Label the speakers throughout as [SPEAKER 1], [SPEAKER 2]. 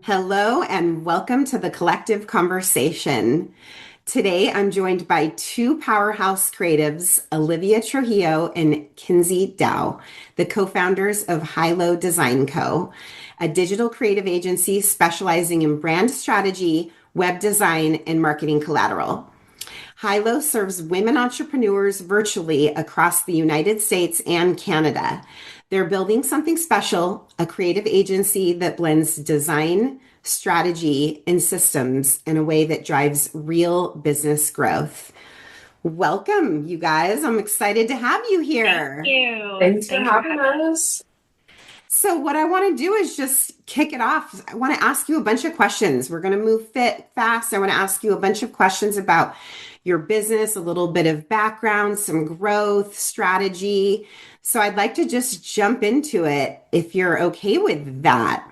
[SPEAKER 1] Hello and welcome to the Collective Conversation. Today I'm joined by two powerhouse creatives, Olivia Trujillo and Kindsay Dow, the co-founders of Hilo Design Co., a digital creative agency specializing in brand strategy, web design, and marketing collateral. Hilo serves women entrepreneurs virtually across the United States and Canada. They're building something special, a creative agency that blends design, strategy, and systems in a way that drives real business growth. Welcome, you guys. I'm excited to have you
[SPEAKER 2] Thank
[SPEAKER 1] here.
[SPEAKER 2] you.
[SPEAKER 3] Thanks for
[SPEAKER 2] Thanks for
[SPEAKER 3] having
[SPEAKER 2] having us.
[SPEAKER 3] us.
[SPEAKER 1] So, what I want to do is just kick it off. I want to ask you a bunch of questions. We're going to move fit fast. I want to ask you a bunch of questions about your business, a little bit of background, some growth, strategy. So, I'd like to just jump into it if you're okay with that.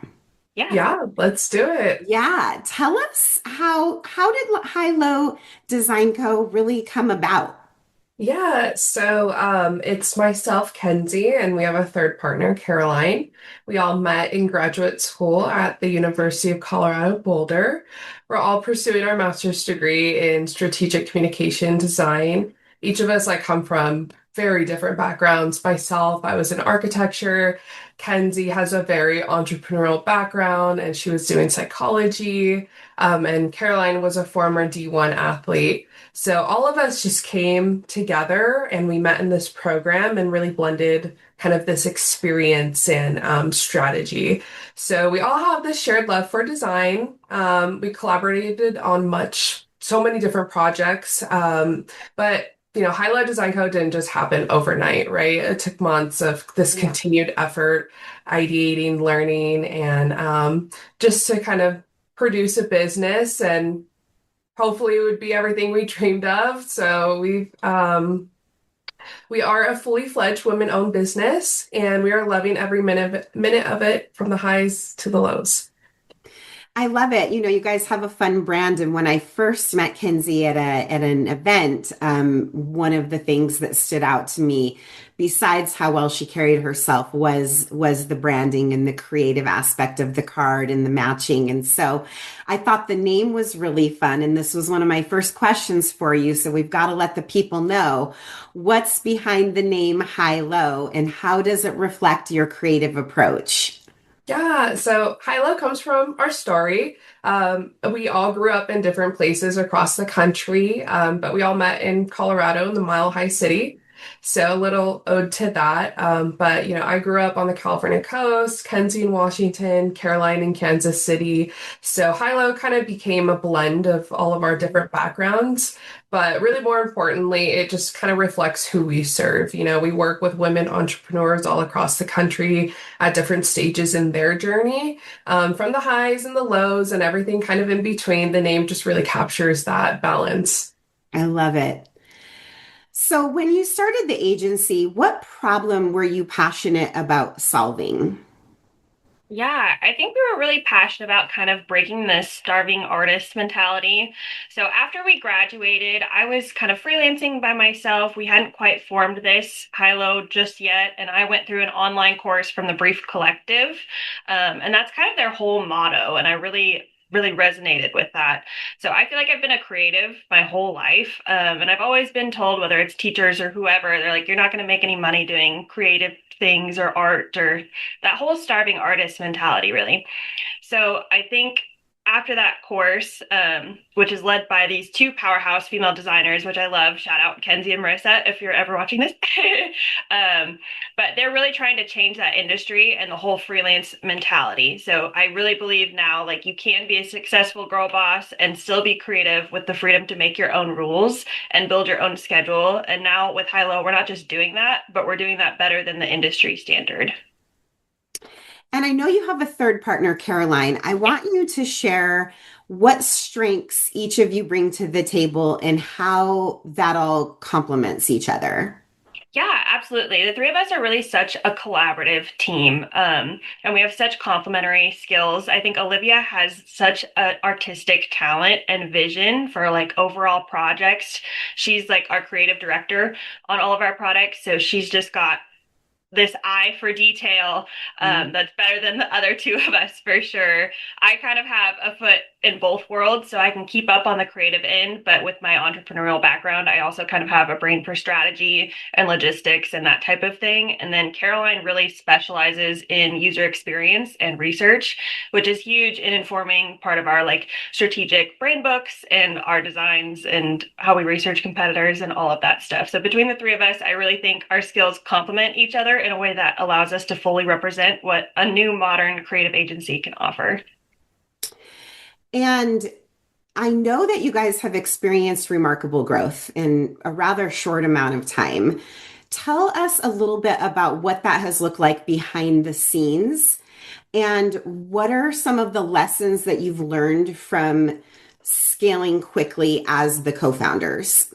[SPEAKER 2] Yeah.
[SPEAKER 3] Yeah, let's do it.
[SPEAKER 1] Yeah, tell us how did High Low Design Co. really come about?
[SPEAKER 3] It's myself, Kenzie, and we have a third partner, Caroline. We all met in graduate school at the University of Colorado Boulder. We're all pursuing our master's degree in strategic communication design. Each of us come from very different backgrounds. Myself, I was in architecture. Kenzie has a very entrepreneurial background and she was doing psychology. And Caroline was a former D1 athlete. So all of us just came together and we met in this program and really blended kind of this experience and strategy. So we all have this shared love for design. We collaborated on so many different projects. But High Design Co. didn't just happen overnight, right? It took months of this
[SPEAKER 1] Yeah.
[SPEAKER 3] continued effort, ideating, learning, and just to kind of produce a business and hopefully it would be everything we dreamed of. We are a fully fledged women-owned business, and we are loving every minute of it, from the highs to the lows.
[SPEAKER 1] I love it. You know, you guys have a fun brand. And when I first met Kinsey at an event, one of the things that stood out to me, besides how well she carried herself, was the branding and the creative aspect of the card and the matching. And so I thought the name was really fun. And this was one of my first questions for you. So we've got to let the people know what's behind the name High Low and how does it reflect your creative approach?
[SPEAKER 3] Yeah, so Hilo comes from our story. We all grew up in different places across the country, but we all met in Colorado in the Mile High City. So a little ode to that. But I grew up on the California coast, Kenzie in Washington, Caroline in Kansas City. So Hilo kind of became a blend of all of our different backgrounds. But really, more importantly, it just kind of reflects who we serve. We work with women entrepreneurs all across the country at different stages in their journey, from the highs and the lows and everything kind of in between. The name just really captures that balance.
[SPEAKER 1] I love it. So, when you started the agency, what problem were you passionate about solving?
[SPEAKER 2] Yeah, I think we were really passionate about kind of breaking this starving artist mentality. So after we graduated, I was kind of freelancing by myself. We hadn't quite formed this Hilo just yet, and I went through an online course from the Brief Collective, and that's kind of their whole motto. And I really resonated with that. So I feel like I've been a creative my whole life. And I've always been told, whether it's teachers or whoever, they're like, you're not going to make any money doing creative things or art or that whole starving artist mentality, really. So I think after that course, which is led by these two powerhouse female designers, which I love, shout out Kenzie and Marissa if you're ever watching this. But they're really trying to change that industry and the whole freelance mentality. So I really believe now, like, you can be a successful girl boss and still be creative with the freedom to make your own rules and build your own schedule. And now with Hilo, we're not just doing that, but we're doing that better than the industry standard.
[SPEAKER 1] And I know you have a third partner, Caroline. I want you to share what strengths each of you bring to the table and how that all complements each other.
[SPEAKER 2] Yeah, absolutely. The three of us are really such a collaborative team, and we have such complementary skills. I think Olivia has such an artistic talent and vision for like overall projects. She's like our creative director on all of our products, so she's just got this eye for detail that's better than the other two of us for sure. I kind of have a foot in both worlds, so I can keep up on the creative end, but with my entrepreneurial background, I also kind of have a brain for strategy and logistics and that type of thing. And then Caroline really specializes in user experience and research, which is huge in informing part of our like strategic brain books and our designs and how we research competitors and all of that stuff. So between the three of us, I really think our skills complement each other in a way that allows us to fully represent what a new modern creative agency can offer.
[SPEAKER 1] And I know that you guys have experienced remarkable growth in a rather short amount of time. Tell us a little bit about what that has looked like behind the scenes, and what are some of the lessons that you've learned from scaling quickly as the co-founders?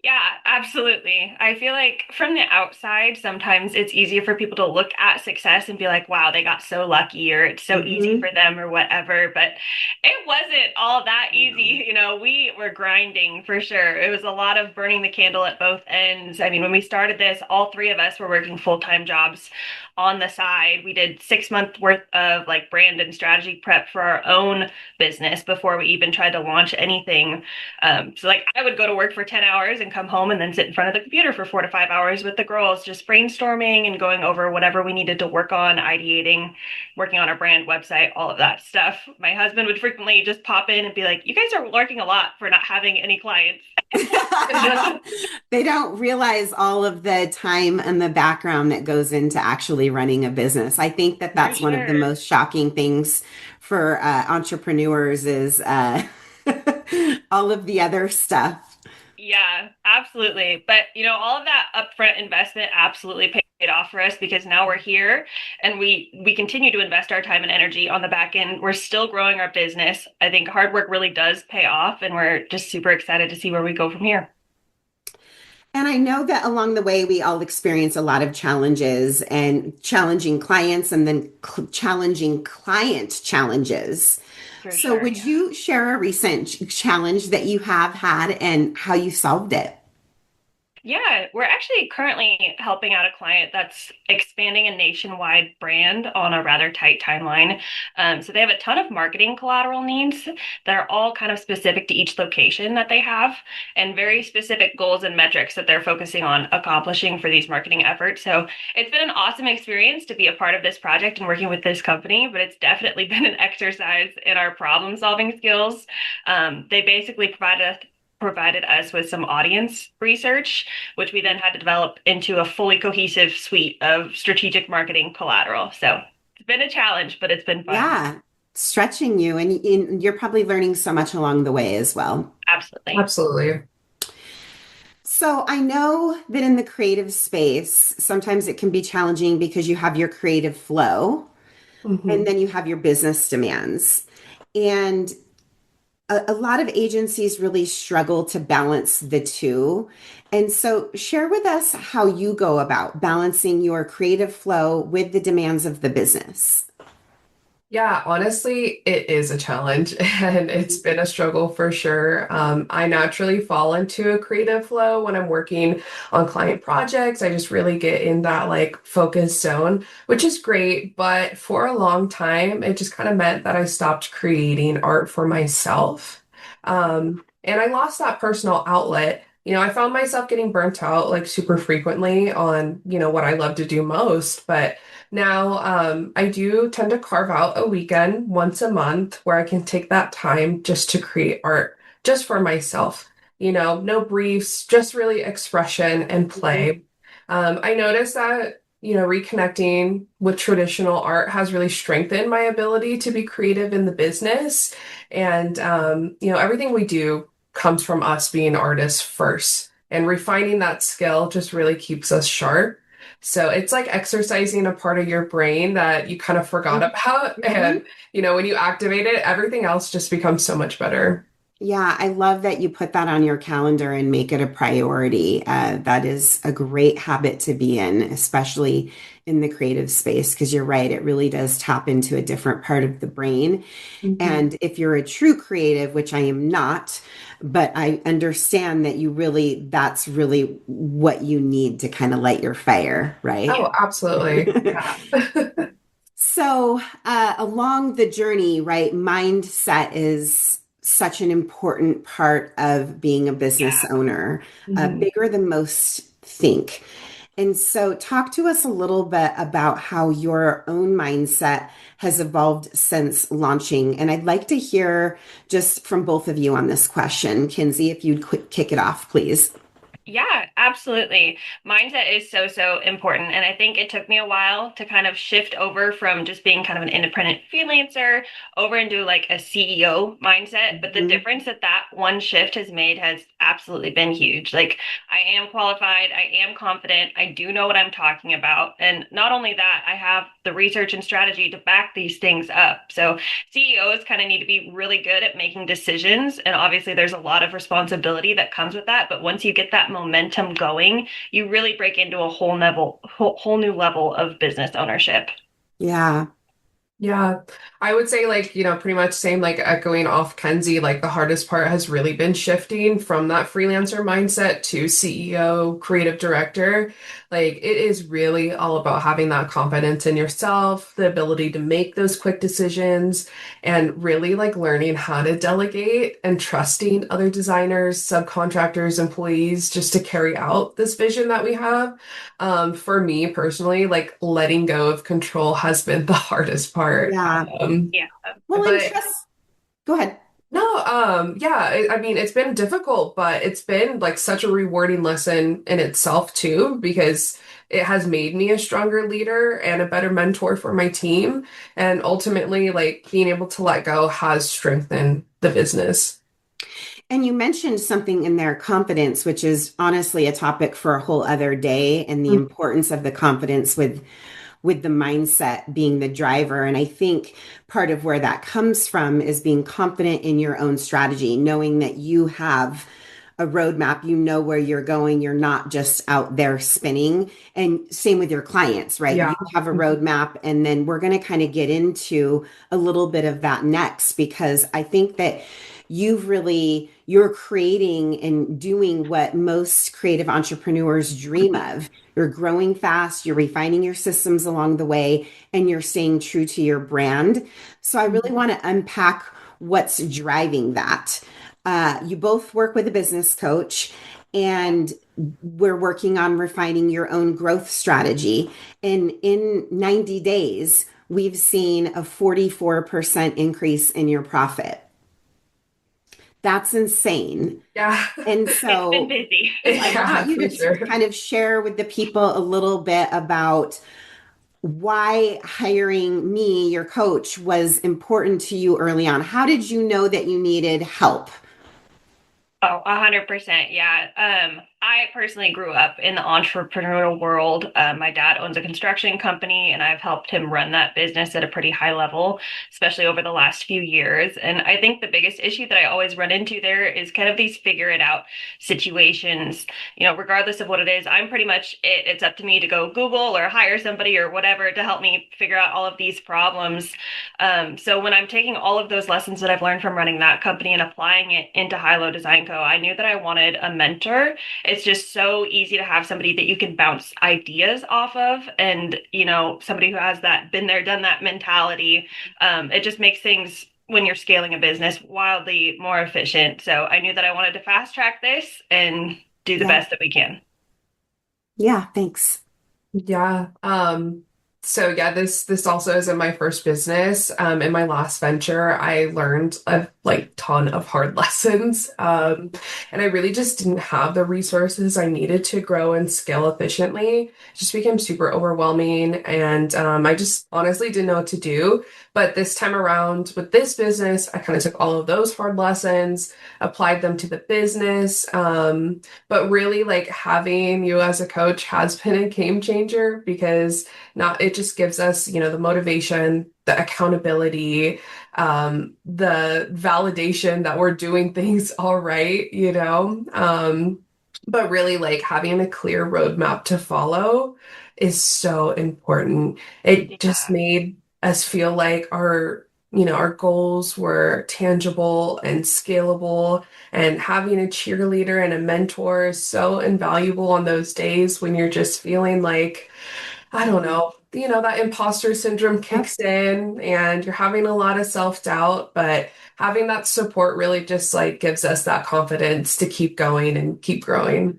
[SPEAKER 2] Yeah, absolutely. I feel like from the outside, sometimes it's easier for people to look at success and be like, wow, they got so lucky or it's so easy
[SPEAKER 1] Hmm.
[SPEAKER 2] for them or whatever. But it wasn't all that easy. We were grinding for sure. It was a lot of burning the candle at both ends. I mean, when we started this, all three of us were working full-time jobs on the side. We did 6 month worth of like brand and strategy prep for our own business before we even tried to launch anything. So like I would go to work for 10 hours and come home and then sit in front of the computer for 4 to 5 hours with the girls, just brainstorming and going over whatever we needed to work on, ideating, working on our brand website, all of that stuff. My husband would frequently just pop in and be like, you guys are working a lot for not having any clients.
[SPEAKER 1] They don't realize all of the time and the background that goes into actually running a business. I think that
[SPEAKER 2] For
[SPEAKER 1] that's one of the
[SPEAKER 2] sure.
[SPEAKER 1] most shocking things for entrepreneurs is all of the other stuff.
[SPEAKER 2] Yeah, absolutely. But all of that upfront investment absolutely paid off for us because now we're here and we continue to invest our time and energy on the back end. We're still growing our business. I think hard work really does pay off and we're just super excited to see where we go from here.
[SPEAKER 1] And I know that along the way, we all experience a lot of challenges and challenging clients and then challenging client challenges.
[SPEAKER 2] For
[SPEAKER 1] So,
[SPEAKER 2] sure.
[SPEAKER 1] would you share a recent challenge that you have had and how you solved it?
[SPEAKER 2] Yeah, we're actually currently helping out a client that's expanding a nationwide brand on a rather tight timeline. So they have a ton of marketing collateral needs that are all kind of specific to each location that they have and very specific goals and metrics that they're focusing on accomplishing for these marketing efforts. So it's been an awesome experience to be a part of this project and working with this company, but it's definitely been an exercise in our problem solving skills. They basically provided us with some audience research, which we then had to develop into a fully cohesive suite of strategic marketing collateral. So it's been a challenge, but it's been fun.
[SPEAKER 1] Yeah, stretching you, and you're probably learning so much along the way as well.
[SPEAKER 2] Absolutely.
[SPEAKER 3] Absolutely.
[SPEAKER 1] So I know that in the creative space, sometimes it can be challenging because you have your creative flow and
[SPEAKER 3] Hmm.
[SPEAKER 1] then you have your business demands. And a lot of agencies really struggle to balance the two. And so share with us how you go about balancing your creative flow with the demands of the business.
[SPEAKER 3] Yeah, honestly, it is a challenge and it's been a struggle for sure. I naturally fall into a creative flow when I'm working on client projects. I just really get in that like focus zone, which is great. But for a long time, it just kind of meant that I stopped creating art for myself. And I lost that personal outlet. I found myself getting burnt out like super frequently on, what I love to do most. But now, I do tend to carve out a weekend once a month where I can take that time just to create art just for myself. No briefs, just really expression and
[SPEAKER 1] Mhm.
[SPEAKER 3] play. I noticed that, reconnecting with traditional art has really strengthened my ability to be creative in the business. And, everything we do comes from us being artists first. And refining that skill just really keeps us sharp. So it's like exercising a part of your brain that you kind of forgot about.
[SPEAKER 1] Mhm.
[SPEAKER 3] And, when you activate it, everything else just becomes so much better.
[SPEAKER 1] Yeah, I love that you put that on your calendar and make it a priority. That is a great habit to be in, especially in the creative space, because you're right, it really does tap into a different part of the brain.
[SPEAKER 3] Mhm.
[SPEAKER 1] And if you're a true creative, which I am not, but I understand that that's really what you need to kind of light your fire, right?
[SPEAKER 3] Oh, absolutely. Yeah.
[SPEAKER 1] So, along the journey, right, mindset is such an important part of being a business
[SPEAKER 2] Yeah.
[SPEAKER 1] owner,
[SPEAKER 3] Mhm.
[SPEAKER 1] bigger than most think. And so, talk to us a little bit about how your own mindset has evolved since launching. And I'd like to hear just from both of you on this question. Kinsey, if you'd kick it off, please.
[SPEAKER 2] Yeah, absolutely. Mindset is so, so important. And I think it took me a while to kind of shift over from just being kind of an independent freelancer over into like a CEO mindset. But the
[SPEAKER 1] Mhm.
[SPEAKER 2] difference that that one shift has made has absolutely been huge. Like, I am qualified, I am confident, I do know what I'm talking about. And not only that, I have the research and strategy to back these things up. So CEOs kind of need to be really good at making decisions. And obviously, there's a lot of responsibility that comes with that. But once you get that momentum going, you really break into a whole new level of business ownership.
[SPEAKER 1] Yeah,
[SPEAKER 3] Yeah, I would say like, pretty much same like echoing off Kenzie, like the hardest part has really been shifting from that freelancer mindset to CEO, creative director. Like it is really all about having that confidence in yourself, the ability to make those quick decisions, and really like learning how to delegate and trusting other designers, subcontractors, employees just to carry out this vision that we have. For me personally, like letting go of control has been the hardest part.
[SPEAKER 1] yeah.
[SPEAKER 2] Yeah.
[SPEAKER 1] Well, and
[SPEAKER 3] But
[SPEAKER 1] trust, go ahead.
[SPEAKER 3] no, yeah, I mean, it's been difficult, but it's been like such a rewarding lesson in itself too, because it has made me a stronger leader and a better mentor for my team. And ultimately, like being able to let go has strengthened the business.
[SPEAKER 1] And you mentioned something in there, confidence, which is honestly a topic for a whole other day, and the importance of the confidence with the mindset being the driver. And I think part of where that comes from is being confident in your own strategy, knowing that you have a roadmap, you know where you're going, you're not just out there spinning. And same with your clients, right?
[SPEAKER 3] Yeah.
[SPEAKER 1] You have a roadmap, and then we're going to kind of get into a little bit of that next, because I think that you're creating and doing what most creative entrepreneurs dream of. You're growing fast, you're refining your systems along the way, and you're staying true to your brand. So I really want to unpack what's driving that. You both work with a business coach, and we're working on refining your own growth strategy. And in 90 days, we've seen a 44% increase in your profit. That's insane.
[SPEAKER 3] Yeah.
[SPEAKER 1] And
[SPEAKER 2] It's been
[SPEAKER 1] so
[SPEAKER 2] busy.
[SPEAKER 1] I
[SPEAKER 3] Yeah,
[SPEAKER 1] want you
[SPEAKER 3] for
[SPEAKER 1] to
[SPEAKER 3] sure.
[SPEAKER 1] kind of share with the people a little bit about why hiring me, your coach, was important to you early on. How did you know that you needed help?
[SPEAKER 2] Oh, 100%. Yeah. I personally grew up in the entrepreneurial world. My dad owns a construction company, and I've helped him run that business at a pretty high level, especially over the last few years. And I think the biggest issue that I always run into there is kind of these figure it out situations. Regardless of what it is, I'm pretty much it. It's up to me to go Google or hire somebody or whatever to help me figure out all of these problems. So when I'm taking all of those lessons that I've learned from running that company and applying it into High Low Design Co., I knew that I wanted a mentor. It's just so easy to have somebody that you can bounce ideas off of, and somebody who has that been there, done that mentality. It just makes things when you're scaling a business wildly more efficient. So I knew that I wanted to fast track this and do the
[SPEAKER 1] Yeah.
[SPEAKER 2] best that we can.
[SPEAKER 1] Yeah, thanks.
[SPEAKER 3] Yeah. So yeah, this also isn't my first business. In my last venture, I learned a like ton of hard lessons. And I really just didn't have the resources I needed to grow and scale efficiently. It just became super overwhelming, and I just honestly didn't know what to do. But this time around with this business, I kind of took all of those hard lessons, applied them to the business. But really, like having you as a coach has been a game changer because not it just gives us, the motivation, the accountability, the validation that we're doing things all right, but really like having a clear roadmap to follow is so important. It just
[SPEAKER 2] Yeah.
[SPEAKER 3] made us feel like our goals were tangible and scalable, and having a cheerleader and a mentor is so invaluable on those days when you're just feeling like, I don't know, that imposter syndrome
[SPEAKER 1] Yep.
[SPEAKER 3] kicks in and you're having a lot of self-doubt, but having that support really just like gives us that confidence to keep going and keep growing.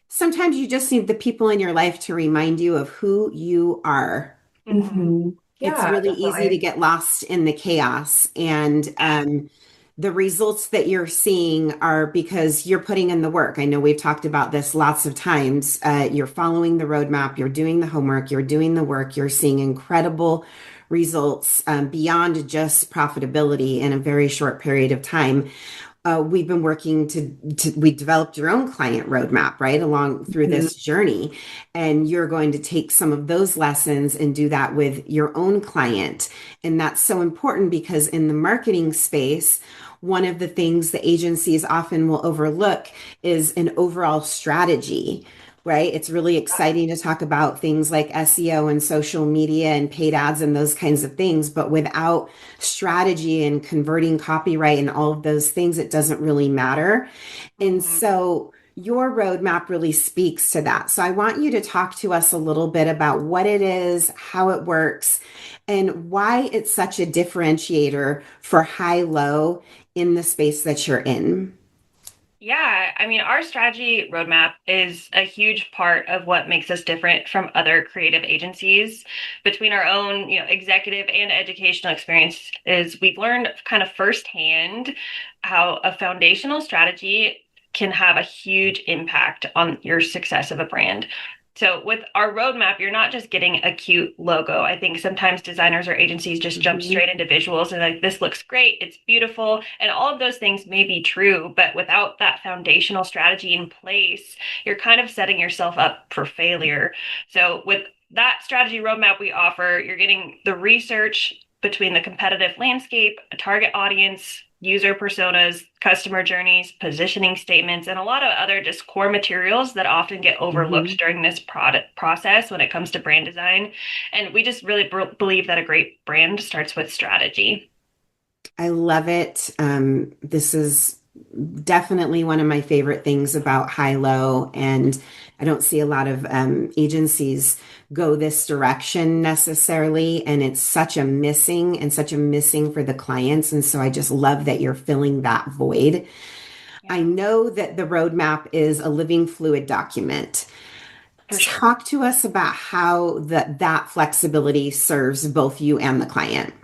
[SPEAKER 1] Sometimes you just need the people in your life to remind you of who you are.
[SPEAKER 2] Hmm.
[SPEAKER 1] It's
[SPEAKER 3] Yeah,
[SPEAKER 1] really easy to
[SPEAKER 3] definitely.
[SPEAKER 1] get lost in the chaos. And the results that you're seeing are because you're putting in the work. I know we've talked about this lots of times. You're following the roadmap, you're doing the homework, you're doing the work, you're seeing incredible results beyond just profitability in a very short period of time. We've been working we developed your own client roadmap, right, along through
[SPEAKER 3] Mhm.
[SPEAKER 1] this journey. And you're going to take some of those lessons and do that with your own client. And that's so important because in the marketing space, one of the things the agencies often will overlook is an overall strategy, right? It's really exciting to talk about things like SEO and social media and paid ads and those kinds of things, but without strategy and converting copyright and all of those things, it doesn't really matter. And
[SPEAKER 2] Hmm.
[SPEAKER 1] so your roadmap really speaks to that. So I want you to talk to us a little bit about what it is, how it works, and why it's such a differentiator for high low in the space that you're in.
[SPEAKER 2] Yeah, I mean, our strategy roadmap is a huge part of what makes us different from other creative agencies. Between our own, executive and educational experience, is we've learned kind of firsthand how a foundational strategy can have a huge impact on your success of a brand. So with our roadmap, you're not just getting a cute logo. I think sometimes designers or agencies just jump
[SPEAKER 1] Mhm.
[SPEAKER 2] straight into visuals and like, this looks great, it's beautiful, and all of those things may be true, but without that foundational strategy in place, you're kind of setting yourself up for failure. So with that strategy roadmap we offer, you're getting the research between the competitive landscape, a target audience, user personas, customer journeys, positioning statements, and a lot of other just core materials that often get overlooked
[SPEAKER 1] Mhm.
[SPEAKER 2] during this product process when it comes to brand design. And we just really believe that a great brand starts with strategy.
[SPEAKER 1] I love it. This is definitely one of my favorite things about high low, and I don't see a lot of agencies go this direction necessarily, and it's such a missing for the clients. And so I just love that you're filling that void. I
[SPEAKER 2] Yeah,
[SPEAKER 1] know that the roadmap is a living fluid document.
[SPEAKER 2] for sure.
[SPEAKER 1] Talk to us about how that flexibility serves both you and the client.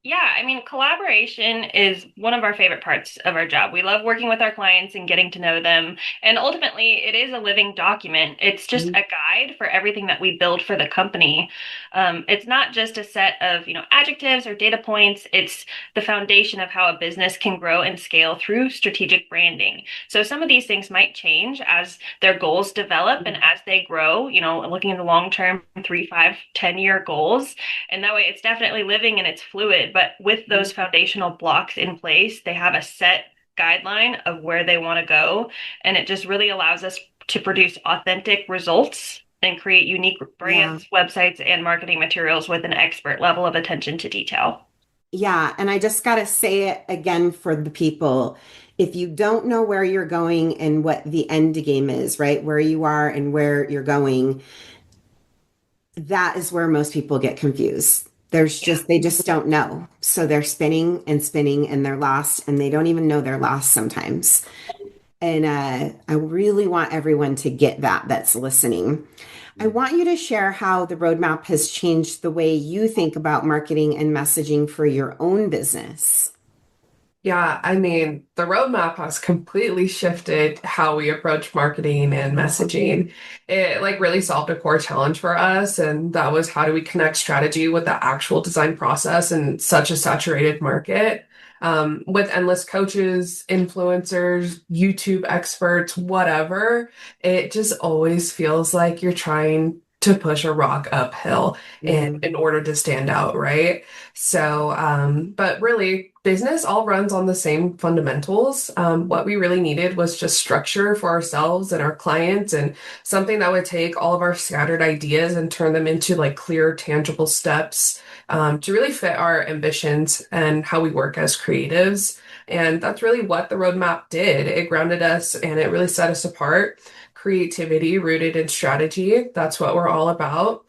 [SPEAKER 2] Yeah, I mean, collaboration is one of our favorite parts of our job. We love working with our clients and getting to know them. And ultimately, it is a living document. It's just a guide for everything that we build for the company. It's not just a set of, adjectives or data points. It's the foundation of how a business can grow and scale through strategic branding. So some of these things might change as their goals develop and as they grow, looking in the long term, 3, 5, 10-year goals. And that way it's definitely living and it's fluid. But with those foundational blocks in place, they have a set guideline of where they want to go. And it just really allows us to produce authentic results and create unique
[SPEAKER 1] Yeah.
[SPEAKER 2] brands, websites, and marketing materials with an expert level of attention to detail.
[SPEAKER 1] Yeah, and I just got to say it again for the people. If you don't know where you're going and what the end game is, right? Where you are and where you're going, that is where most people get confused.
[SPEAKER 2] Yeah.
[SPEAKER 1] They just don't know. So they're spinning and they're lost and they don't even know they're lost sometimes. And I really want everyone to get that that's listening. I want you to share how the roadmap has changed the way you think about marketing and messaging for your own business.
[SPEAKER 3] Yeah, I mean, the roadmap has completely shifted how we approach marketing and messaging. It like really solved a core challenge for us, and that was how do we connect strategy with the actual design process in such a saturated market. With endless coaches, influencers, YouTube experts, whatever, it just always feels like you're trying to push a rock uphill in order to stand out, right? So, but really, business all runs on the same fundamentals. What we really needed was just structure for ourselves and our clients, and something that would take all of our scattered ideas and turn them into like clear, tangible steps to really fit our ambitions and how we work as creatives. And that's really what the roadmap did. It grounded us and it really set us apart. Creativity rooted in strategy. That's what we're all about.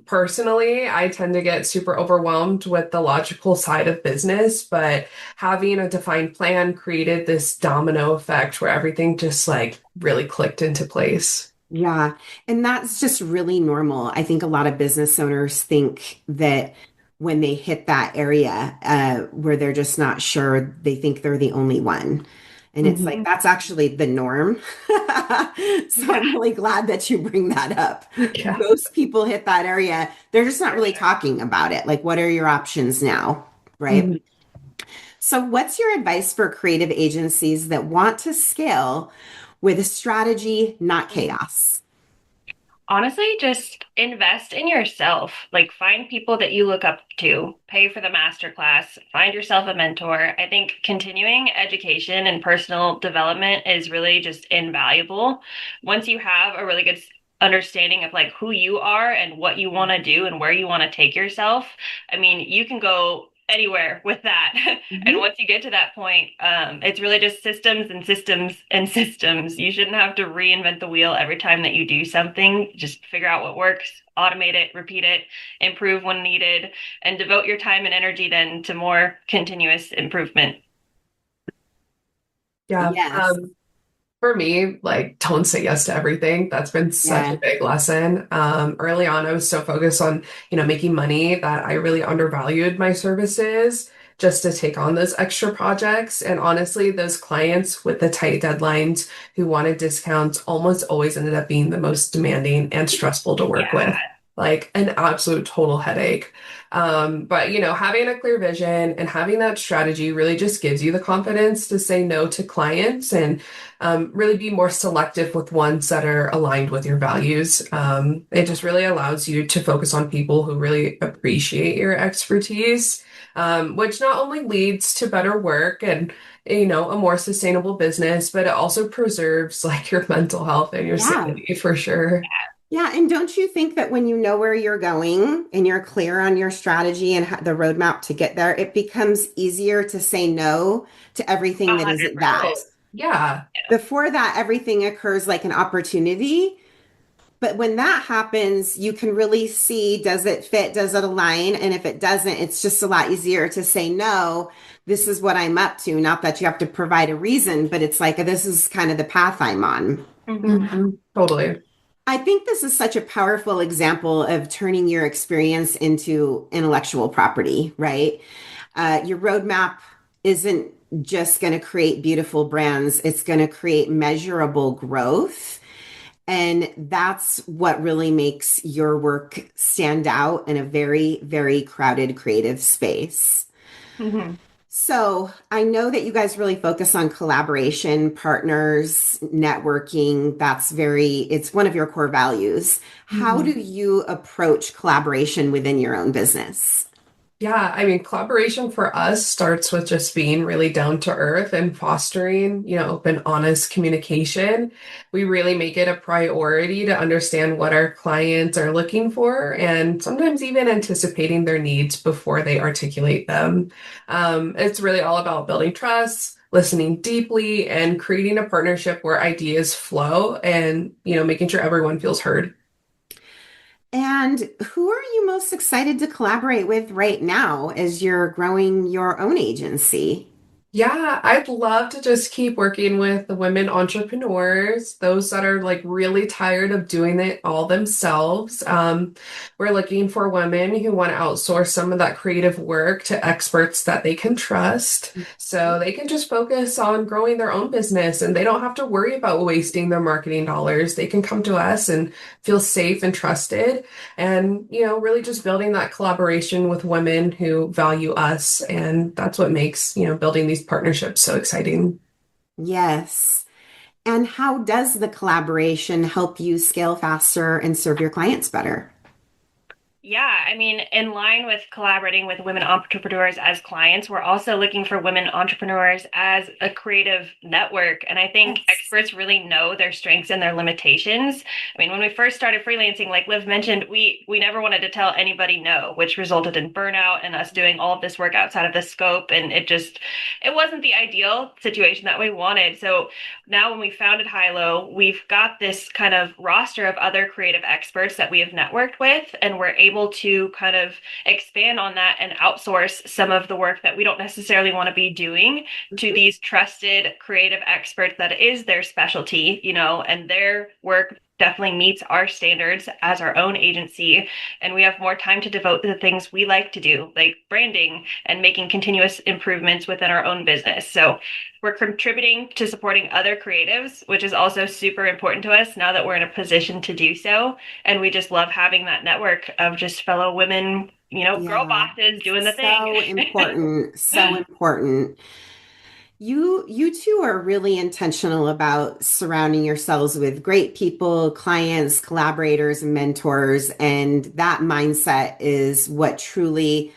[SPEAKER 3] Personally, I tend to get super overwhelmed with the logical side of business, but having a defined plan created this domino effect where everything just like really clicked into place.
[SPEAKER 1] Yeah, and that's just really normal. I think a lot of business owners think that when they hit that area where they're just not sure, they think they're the only one. And it's
[SPEAKER 3] Mhm.
[SPEAKER 1] like, that's actually the norm. So
[SPEAKER 2] Yeah,
[SPEAKER 1] I'm really glad that you bring that up.
[SPEAKER 3] Yeah.
[SPEAKER 1] Most people hit that area, they're just not
[SPEAKER 2] for
[SPEAKER 1] really
[SPEAKER 2] sure.
[SPEAKER 1] talking about it. Like, what are your options now? Right?
[SPEAKER 3] Mhm.
[SPEAKER 1] So, what's your advice for creative agencies that want to scale with a strategy, not chaos?
[SPEAKER 2] Honestly, just invest in yourself. Like, find people that you look up to, pay for the master class, find yourself a mentor. I think continuing education and personal development is really just invaluable. Once you have a really good understanding of like who you are and what you want to do and where you want to take yourself, I mean, you can go anywhere with that. And
[SPEAKER 1] Mhm.
[SPEAKER 2] once you get to that point, it's really just systems and systems and systems. You shouldn't have to reinvent the wheel every time that you do something. Just figure out what works, automate it, repeat it, improve when needed, and devote your time and energy then to more continuous improvement.
[SPEAKER 3] Yeah.
[SPEAKER 1] Yes.
[SPEAKER 3] For me, like, don't say yes to everything. That's been such a
[SPEAKER 1] Yeah.
[SPEAKER 3] big lesson. Early on, I was so focused on, making money that I really undervalued my services just to take on those extra projects. And honestly, those clients with the tight deadlines who wanted discounts almost always ended up being the most demanding and stressful to work
[SPEAKER 2] Yeah.
[SPEAKER 3] with. Like an absolute total headache. But having a clear vision and having that strategy really just gives you the confidence to say no to clients and really be more selective with ones that are aligned with your values. It just really allows you to focus on people who really appreciate your expertise, which not only leads to better work and a more sustainable business, but it also preserves like your mental health and your
[SPEAKER 1] Yeah.
[SPEAKER 3] sanity for sure.
[SPEAKER 1] Yeah. And don't you think that when you know where you're going and you're clear on your strategy and the roadmap to get there, it becomes easier to say no to everything
[SPEAKER 2] A
[SPEAKER 1] that
[SPEAKER 2] hundred
[SPEAKER 1] isn't that?
[SPEAKER 3] Oh,
[SPEAKER 2] percent.
[SPEAKER 3] yeah.
[SPEAKER 1] Before that, everything occurs like an opportunity. But when that happens, you can really see, does it fit? Does it align? And if it doesn't, it's just a lot easier to say, no, this is what I'm up to. Not that you have to provide a reason, but it's like, this is kind of the path I'm on.
[SPEAKER 2] Mm-hmm.
[SPEAKER 3] Totally.
[SPEAKER 1] I think this is such a powerful example of turning your experience into intellectual property, right? Your roadmap isn't just going to create beautiful brands, it's going to create measurable growth. And that's what really makes your work stand out in a very, very crowded creative space.
[SPEAKER 2] Mm-hmm.
[SPEAKER 1] So I know that you guys really focus on collaboration, partners, networking. It's one of your core values. How do you approach collaboration within your own business?
[SPEAKER 3] Yeah, I mean, collaboration for us starts with just being really down to earth and fostering, open, honest communication. We really make it a priority to understand what our clients are looking for and sometimes even anticipating their needs before they articulate them. It's really all about building trust, listening deeply, and creating a partnership where ideas flow and, making sure everyone feels heard.
[SPEAKER 1] And who are you most excited to collaborate with right now as you're growing your own agency?
[SPEAKER 3] Yeah, I'd love to just keep working with the women entrepreneurs, those that are like really tired of doing it all themselves. We're looking for women who want to outsource some of that creative work to experts that they can trust so they can just focus on growing their own business and they don't have to worry about wasting their marketing dollars. They can come to us and feel safe and trusted and really just building that collaboration with women who value us, and that's what makes building these partnerships so exciting.
[SPEAKER 1] Yes. And how does the collaboration help you scale faster and serve your clients better?
[SPEAKER 2] Yeah, I mean, in line with collaborating with women entrepreneurs as clients, we're also looking for women entrepreneurs as a creative network. And I think
[SPEAKER 1] Yes.
[SPEAKER 2] experts really know their strengths and their limitations. I mean, when we first started freelancing, like Liv mentioned, we never wanted to tell anybody no, which resulted in burnout and us doing all of this work outside of the scope. And it wasn't the ideal situation that we wanted. So now when we founded Hilo, we've got this kind of roster of other creative experts that we have networked with, and we're able to kind of expand on that and outsource some of the work that we don't necessarily want to be doing to these trusted creative experts that is their specialty, and their work definitely meets our standards as our own agency. And we have more time to devote to the things we like to do, like branding and making continuous improvements within our own business. So we're contributing to supporting other creatives, which is also super important to us now that we're in a position to do so. And we just love having that network of just fellow women, girl
[SPEAKER 1] Yeah.
[SPEAKER 2] bosses doing the thing.
[SPEAKER 1] So important. So important. You two are really intentional about surrounding yourselves with great people, clients, collaborators, and mentors. And that mindset is what truly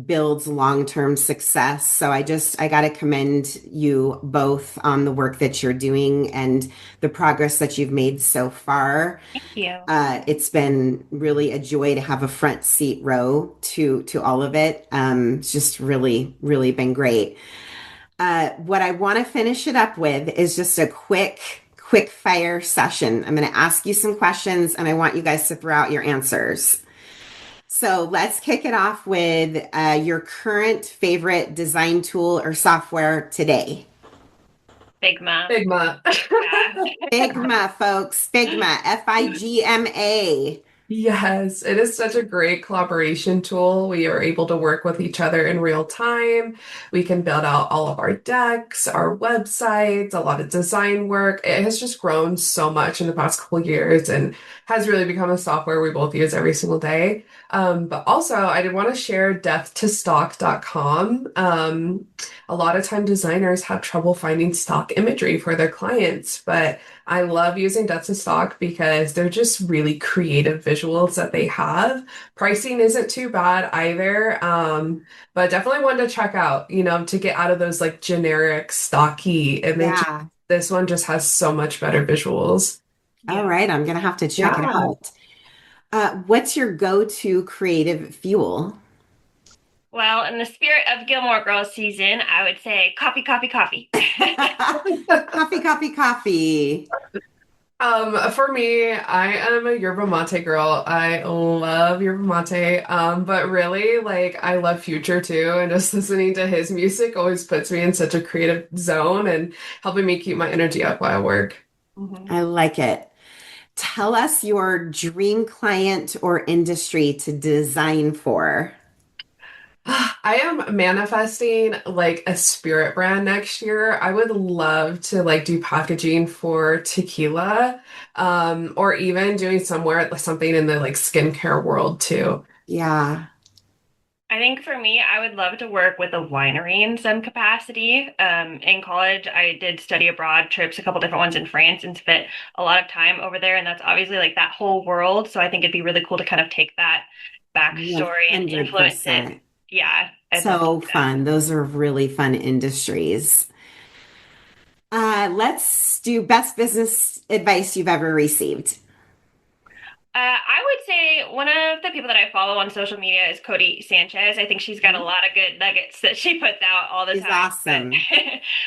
[SPEAKER 1] builds long-term success. So I got to commend you both on the work that you're doing and the progress that you've made so far.
[SPEAKER 2] Thank you.
[SPEAKER 1] It's been really a joy to have a front seat row to all of it. It's just really, really been great. What I want to finish it up with is just a quick fire session. I'm going to ask you some questions and I want you guys to throw out your answers. So let's kick it off with your current favorite design tool or software today.
[SPEAKER 2] Figma.
[SPEAKER 3] Figma.
[SPEAKER 2] Yeah.
[SPEAKER 1] Figma, folks. Figma, Figma.
[SPEAKER 3] Yes, it is such a great collaboration tool. We are able to work with each other in real time. We can build out all of our decks, our websites, a lot of design work. It has just grown so much in the past couple of years and has really become a software we both use every single day. But also, I did want to share death2stock.com. A lot of time designers have trouble finding stock imagery for their clients, but I love using Death to Stock because they're just really creative visuals that they have. Pricing isn't too bad either, but definitely one to check out, to get out of those like generic stocky images.
[SPEAKER 1] Yeah.
[SPEAKER 3] This one just has so much better visuals.
[SPEAKER 1] All
[SPEAKER 2] Yeah.
[SPEAKER 1] right. I'm going to have to check it
[SPEAKER 3] Yeah.
[SPEAKER 1] out. What's your go-to creative fuel?
[SPEAKER 2] Well, in the spirit of Gilmore Girls season, I would say coffee, coffee, coffee.
[SPEAKER 1] Coffee, coffee, coffee.
[SPEAKER 3] For me, I am a yerba mate girl. I love yerba mate. But really, like, I love Future too, and just listening to his music always puts me in such a creative zone and helping me keep my energy up while I work.
[SPEAKER 2] Mhm.
[SPEAKER 1] I like it. Tell us your dream client or industry to design for.
[SPEAKER 3] I am manifesting like a spirit brand next year. I would love to like do packaging for tequila, or even doing something in the like skincare world too.
[SPEAKER 1] Yeah.
[SPEAKER 2] I think for me, I would love to work with a winery in some capacity. In college, I did study abroad trips, a couple different ones in France, and spent a lot of time over there. And that's obviously like that whole world. So I think it'd be really cool to kind of take that backstory and influence it.
[SPEAKER 1] 100%.
[SPEAKER 2] Yeah, I'd love to
[SPEAKER 1] So
[SPEAKER 2] do that.
[SPEAKER 1] fun. Those are really fun industries. Let's do best business advice you've ever received.
[SPEAKER 2] I would say one of the people that I follow on social media is Cody Sanchez. I think she's got a lot of good nuggets that she puts out all the
[SPEAKER 1] She's
[SPEAKER 2] time. But
[SPEAKER 1] awesome.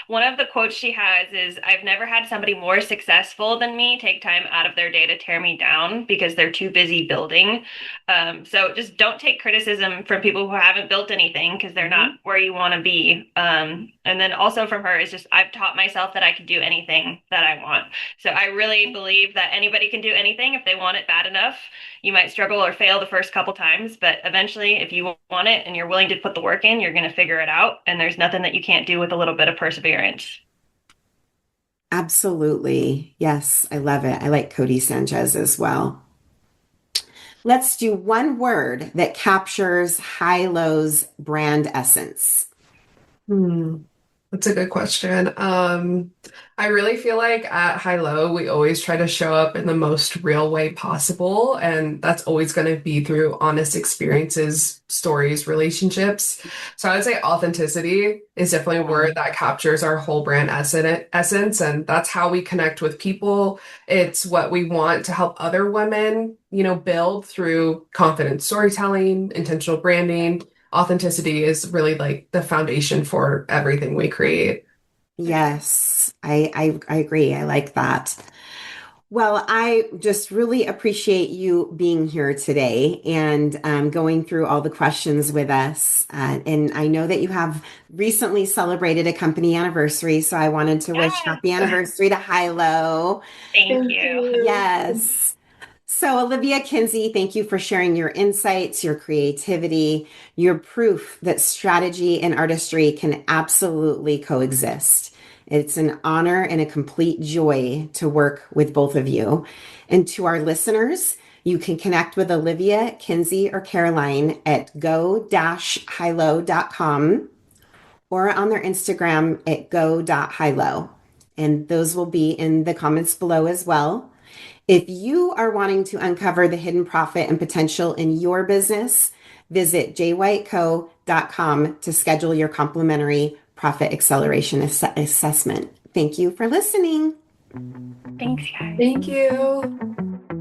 [SPEAKER 2] one of the quotes she has is, I've never had somebody more successful than me take time out of their day to tear me down because they're too busy building. So just don't take criticism from people who haven't built anything because they're not
[SPEAKER 1] Mhm.
[SPEAKER 2] where you want to be. And then also from her is just, I've taught myself that I can do anything that I want. So I really believe that anybody can do anything if they want it bad enough. You might struggle or fail the first couple times, but eventually, if you want it and you're willing to put the work in, you're going to figure it out. And there's nothing that you can't do with a little bit of perseverance.
[SPEAKER 1] Absolutely. Yes, I love it. I like Cody Sanchez as well. Let's do one word that captures High Low's brand essence.
[SPEAKER 3] Hmm. That's a good question. I really feel like at High Low, we always try to show up in the most real way possible, and that's always going to be through honest experiences, stories, relationships. So I would say authenticity is definitely a word that captures our whole brand essence, and that's how we connect with people. It's what we want to help other women, build through confident storytelling, intentional branding. Authenticity is really like the foundation for everything we create.
[SPEAKER 1] Yes, I agree. I like that. Well, I just really appreciate you being here today and going through all the questions with us. And I know that you have recently celebrated a company anniversary, so I wanted to wish happy
[SPEAKER 2] Yes.
[SPEAKER 1] anniversary to Hilo.
[SPEAKER 2] Thank
[SPEAKER 3] Thank
[SPEAKER 2] you.
[SPEAKER 3] you.
[SPEAKER 1] Yes. So, Olivia Kinsey, thank you for sharing your insights, your creativity, your proof that strategy and artistry can absolutely coexist. It's an honor and a complete joy to work with both of you. And to our listeners, you can connect with Olivia, Kinsey, or Caroline at go-hilo.com or on their Instagram at go.hilo. And those will be in the comments below as well. If you are wanting to uncover the hidden profit and potential in your business, visit jwhiteco.com to schedule your complimentary profit acceleration assessment. Thank you for listening.
[SPEAKER 2] Thanks, guys.
[SPEAKER 3] Thank you.